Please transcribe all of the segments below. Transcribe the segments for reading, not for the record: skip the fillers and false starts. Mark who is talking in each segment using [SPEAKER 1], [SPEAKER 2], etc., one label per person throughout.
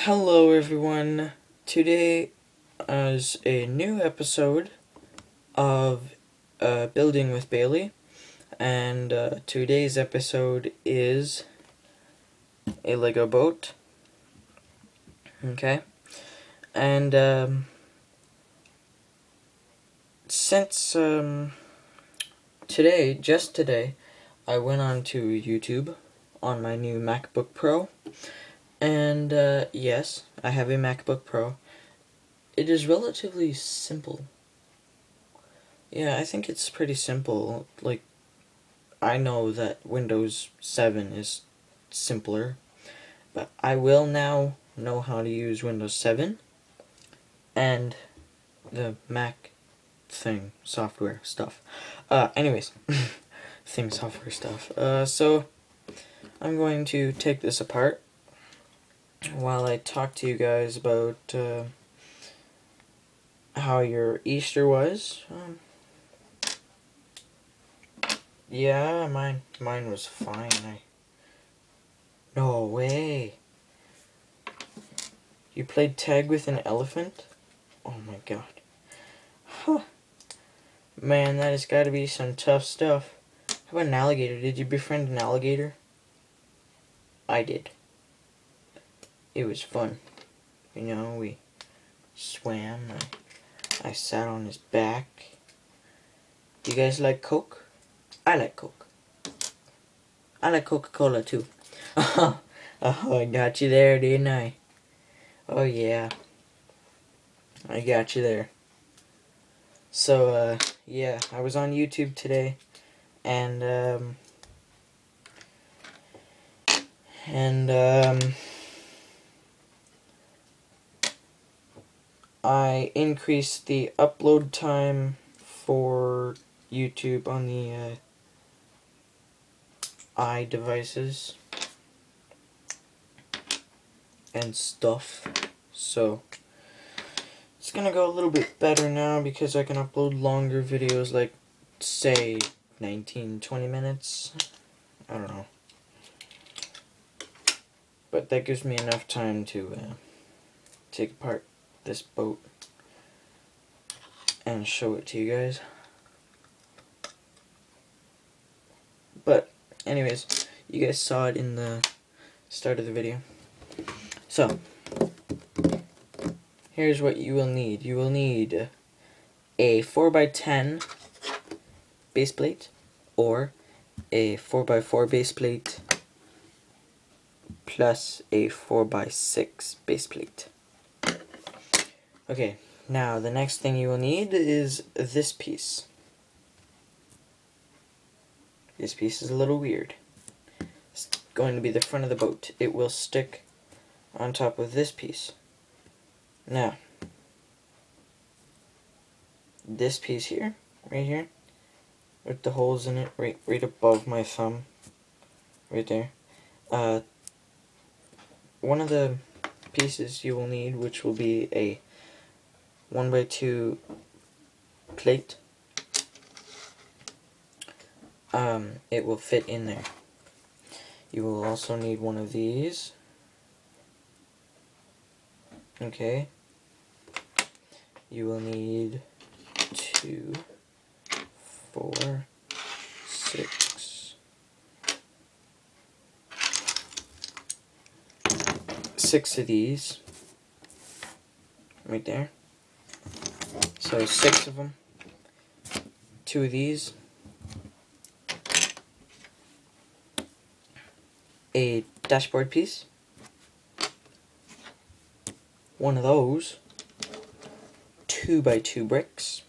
[SPEAKER 1] Hello everyone. Today is a new episode of Building with Bailey, and today's episode is a Lego boat. Okay, and since just today, I went on to YouTube on my new MacBook Pro, and yes, I have a MacBook Pro. It is relatively simple. Yeah, I think it's pretty simple. Like, I know that Windows 7 is simpler, but I will now know how to use Windows 7 and the Mac thing, software stuff. Anyways, thing software stuff. So I'm going to take this apart while I talk to you guys about how your Easter was. Yeah, mine was fine. No way. You played tag with an elephant? Oh my god. Huh. Man, that has got to be some tough stuff. How about an alligator? Did you befriend an alligator? I did. It was fun. You know, we swam. I sat on his back. Do you guys like Coke? I like Coke. I like Coca-Cola too. Oh, I got you there, didn't I? Oh yeah. I got you there. So, yeah, I was on YouTube today, and I increased the upload time for YouTube on the iDevices and stuff, so it's gonna go a little bit better now because I can upload longer videos, like, say, 19-20 minutes. I don't know. But that gives me enough time to take apart this boat and show it to you guys. But anyways, you guys saw it in the start of the video. So here's what you will need. You will need a 4x10 base plate or a 4x4 base plate plus a 4x6 base plate. Okay, now the next thing you will need is this piece. This piece is a little weird. It's going to be the front of the boat. It will stick on top of this piece. Now, this piece here, right here, with the holes in it, right above my thumb, right there. One of the pieces you will need, which will be a 1x2 plate, it will fit in there. You will also need one of these. Okay. You will need 2, 4, 6, 6 of these. Right there. So 6 of them. 2 of these. A dashboard piece. One of those. 2x2 bricks.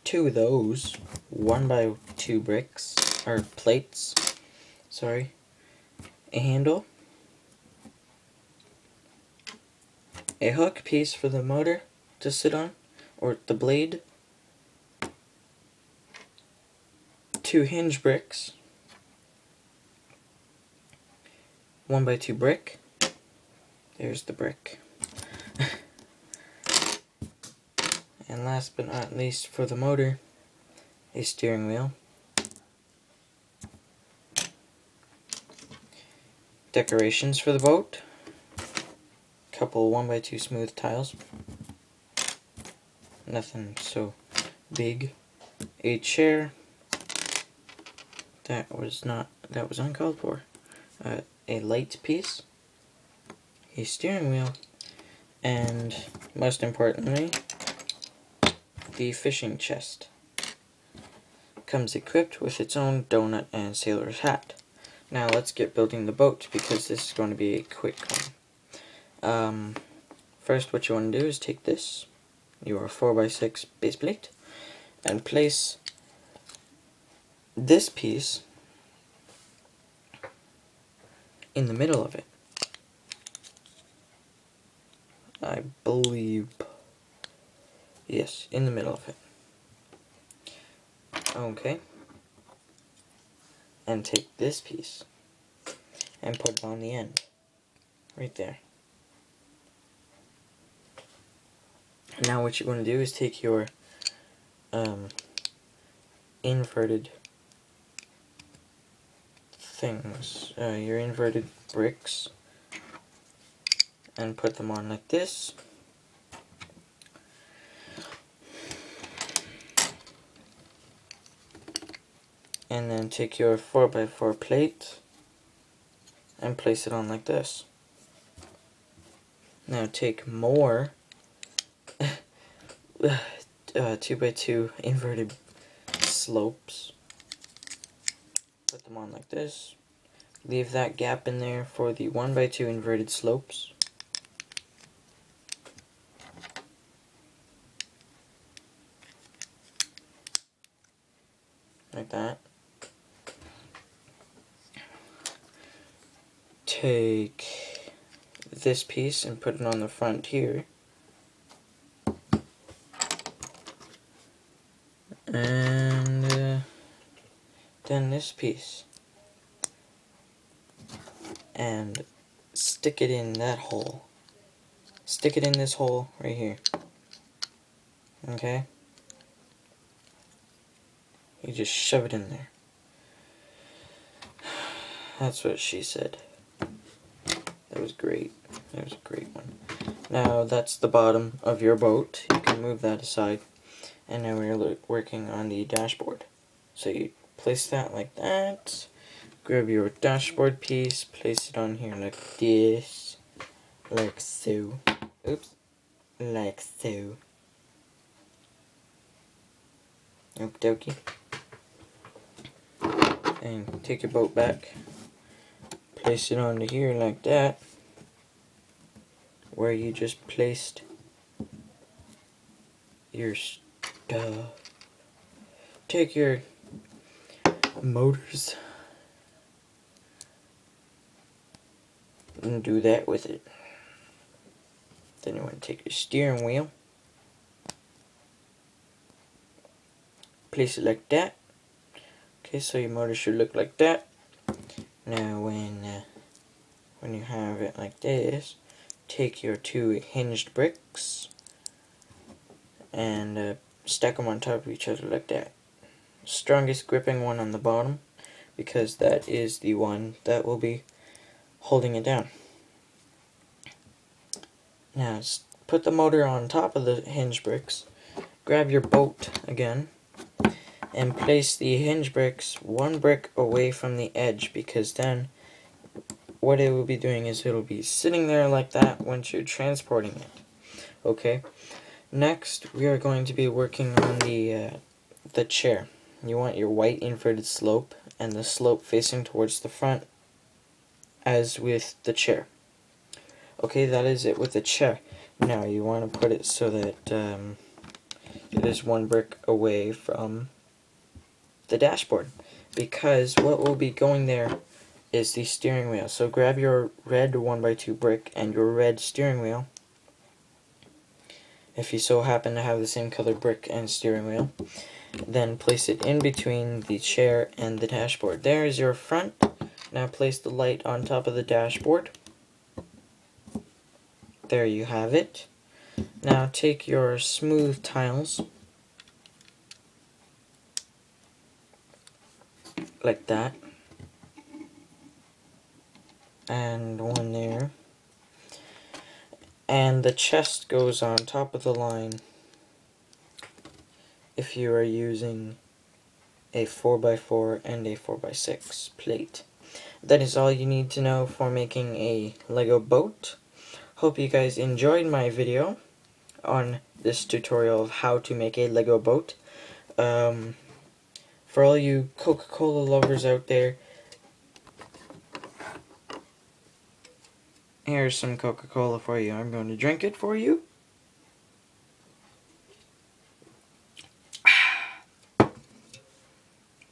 [SPEAKER 1] 2 of those. 1x2 bricks. Or plates. Sorry. A handle. A hook piece for the motor to sit on, or the blade. 2 hinge bricks. 1x2 brick. There's the brick. And last but not least, for the motor, a steering wheel. Decorations for the boat. couple 1x2 smooth tiles. Nothing so big. A chair. That was uncalled for. A light piece. A steering wheel. And most importantly, the fishing chest. Comes equipped with its own donut and sailor's hat. Now let's get building the boat, because this is going to be a quick one. First, what you want to do is take this, your 4x6 base plate, and place this piece in the middle of it. I believe, yes, in the middle of it. Okay. And take this piece and put it on the end, right there. Now what you want to do is take your inverted things, your inverted bricks, and put them on like this. And then take your 4x4 plate and place it on like this. Now take more 2x2 inverted slopes, put them on like this, leave that gap in there for the 1x2 inverted slopes. Like that. Take this piece and put it on the front here. And then this piece. And stick it in that hole. Stick it in this hole right here. Okay? You just shove it in there. That's what she said. That was great. That was a great one. Now that's the bottom of your boat. You can move that aside. And now we're working on the dashboard. So you place that like that. Grab your dashboard piece. Place it on here like this. Like so. Oops. Like so. Okie dokie. And take your boat back. Place it onto here like that, where you just placed your stuff. Take your motors and do that with it. Then you want to take your steering wheel, place it like that. Okay, so your motor should look like that. Now when you have it like this, take your two hinged bricks and stack them on top of each other like that. Strongest gripping one on the bottom, because that is the one that will be holding it down. Now put the motor on top of the hinge bricks, grab your boat again, and place the hinge bricks one brick away from the edge, because then what it will be doing is it'll be sitting there like that once you're transporting it. Okay. Next, we are going to be working on the chair. You want your white inverted slope and the slope facing towards the front, as with the chair. Okay, that is it with the chair. Now you want to put it so that it is one brick away from the dashboard, because what will be going there is the steering wheel. So grab your red 1x2 brick and your red steering wheel, if you so happen to have the same color brick and steering wheel. Then place it in between the chair and the dashboard. There is your front. Now place the light on top of the dashboard. There you have it. Now take your smooth tiles, like that, and one there, And the chest goes on top of the line if you are using a 4x4 and a 4x6 plate. That is all you need to know for making a Lego boat. Hope you guys enjoyed my video on this tutorial of how to make a Lego boat. For all you Coca-Cola lovers out there, here's some Coca-Cola for you. I'm going to drink it for you.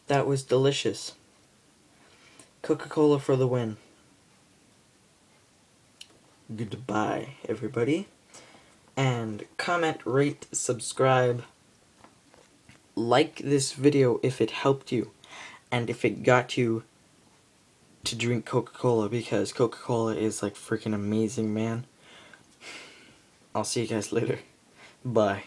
[SPEAKER 1] That was delicious. Coca-Cola for the win. Goodbye, everybody. And comment, rate, subscribe. Like this video if it helped you. And if it got you to drink Coca-Cola, because Coca-Cola is like freaking amazing, man. I'll see you guys later. Bye.